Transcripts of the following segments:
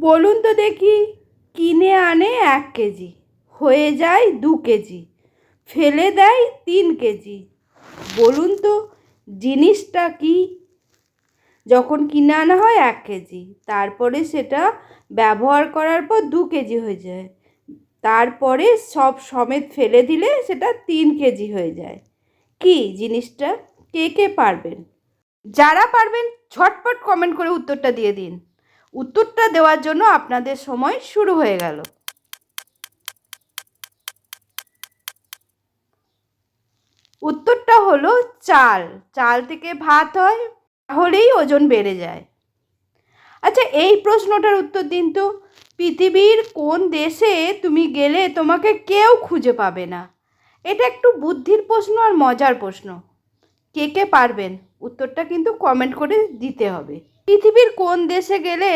বলুন তো দেখি, কিনে আনে 1 কেজি, হয়ে যায় 2 কেজি, ফেলে দেয় 3 কেজি। বলুন তো জিনিসটা কি? যখন কিনে আনা হয় 1 কেজি, তারপরে সেটা ব্যবহার করার পর 2 কেজি হয়ে যায়, তারপরে সব সমেত ফেলে দিলে সেটা 3 কেজি হয়ে যায়। কি জিনিসটা? কে কে পারবেন? যারা পারবেন ঝটপট কমেন্ট করে উত্তরটা দিয়ে দিন। উত্তরটা দেওয়ার জন্য আপনাদের সময় শুরু হয়ে গেল। উত্তরটা হলো চাল। চাল থেকে ভাত হয়, তাহলেই ওজন বেড়ে যায়। আচ্ছা, এই প্রশ্নটার উত্তর দিন তো, পৃথিবীর কোন দেশে তুমি গেলে তোমাকে কেউ খুঁজে পাবে না? এটা একটু বুদ্ধির প্রশ্ন আর মজার প্রশ্ন। কে কে পারবেন উত্তরটা কিন্তু কমেন্ট করে দিতে হবে। পৃথিবীর কোন দেশে গেলে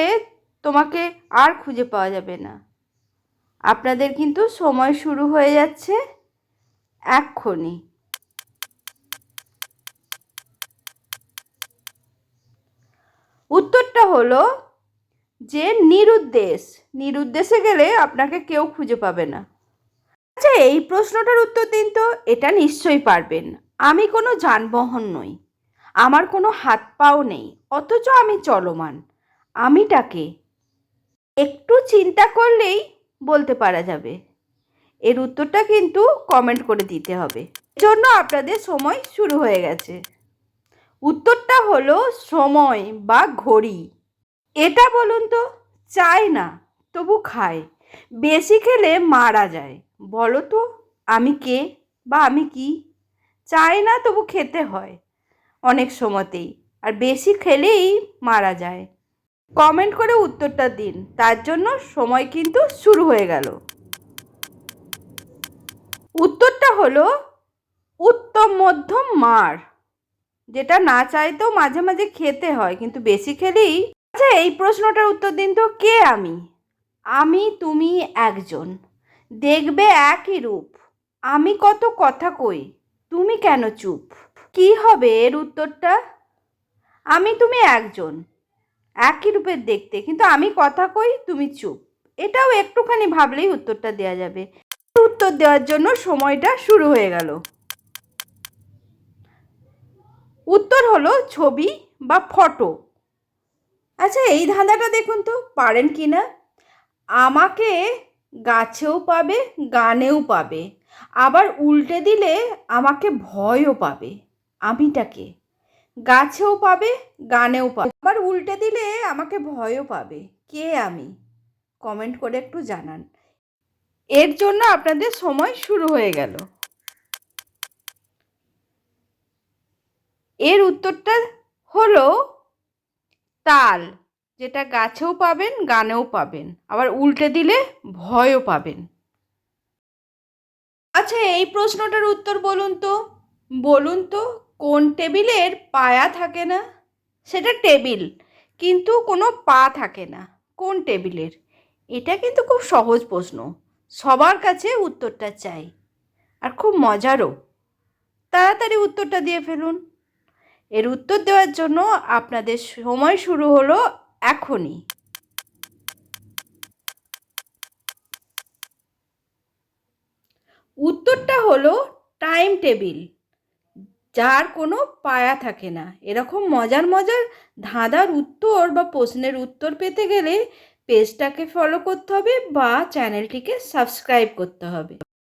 তোমাকে আর খুঁজে পাওয়া যাবে না? আপনাদের কিন্তু সময় শুরু হয়ে যাচ্ছে এক্ষুনি। উত্তরটা হলো যে নিরুদ্দেশ। নিরুদ্দেশে গেলে আপনাকে কেউ খুঁজে পাবে না। আচ্ছা, এই প্রশ্নটার উত্তর দিন তো, এটা নিশ্চয়ই পারবেন। আমি কোনো যানবাহন নই, আমার কোনো হাত পাও নেই, অথচ আমি চলমান। আমিটাকে একটু চিন্তা করলেই বলতে পারা যাবে। এর উত্তরটা কিন্তু কমেন্ট করে দিতে হবে। এর জন্য আপনাদের সময় শুরু হয়ে গেছে। উত্তরটা হলো সময় বা ঘড়ি। এটা বলুন তো, চায় না তবু খায়, বেশি খেলে মারা যায়। বলো তো আমি কে বা আমি কি? চায় না তবু খেতে হয় অনেক সময়তেই, আর বেশি খেলেই মারা যায়। কমেন্ট করে উত্তরটা দিন, তার জন্য সময় কিন্তু শুরু হয়ে গেল। উত্তরটা হলো উত্তম মধ্যম মার, যেটা না চাইতেও মাঝে মাঝে খেতে হয়, কিন্তু বেশি খেলেই। আচ্ছা, এই প্রশ্নটার উত্তর দিন তো, কে আমি? আমি তুমি একজন, দেখবে একই রূপ। আমি কত কথা কই, তুমি কেন চুপ? কি হবে এর উত্তরটা? আমি তুমি একজন, একই রূপের দেখতে, কিন্তু আমি কথা কই, তুমি চুপ। এটাও একটুখানি ভাবলেই উত্তরটা দেওয়া যাবে। উত্তর দেওয়ার জন্য সময়টা শুরু হয়ে গেল। উত্তর হলো ছবি বা ফটো। আচ্ছা, এই ধাঁধাটা দেখুন তো পারেন কি না। আমাকে গাছেও পাবে, গানেও পাবে, আবার উল্টে দিলে আমাকে ভয়ও পাবে। আমিটাকে গাছেও পাবে, গানেও পাবে, আবার উল্টে দিলে আমাকে ভয়ও পাবে। কে আমি? কমেন্ট করে একটু জানান। এর জন্য আপনাদের সময় শুরু হয়ে গেল। এর উত্তরটা হলো তাল, যেটা গাছেও পাবেন, গানেও পাবেন, আবার উল্টে দিলে ভয়ও পাবেন। আচ্ছা, এই প্রশ্নটার উত্তর বলুন তো। বলুন তো কোন টেবিলের পায়া থাকে না? সেটা টেবিল, কিন্তু কোনো পা থাকে না। কোন টেবিলের? এটা কিন্তু খুব সহজ প্রশ্ন, সবার কাছে উত্তরটা চাই, আর খুব মজারও। তাড়াতাড়ি উত্তরটা দিয়ে ফেলুন। এর উত্তর দেওয়ার জন্য আপনাদের সময় শুরু হলো এখনই। উত্তরটা হলো টাইম টেবিল, যার কোনো পায়া থাকে না। এরকম মজার মজার ধাঁধার উত্তর বা প্রশ্নের উত্তর পেতে গেলে পেজটাকে ফলো করতে হবে বা চ্যানেলটিকে সাবস্ক্রাইব করতে হবে।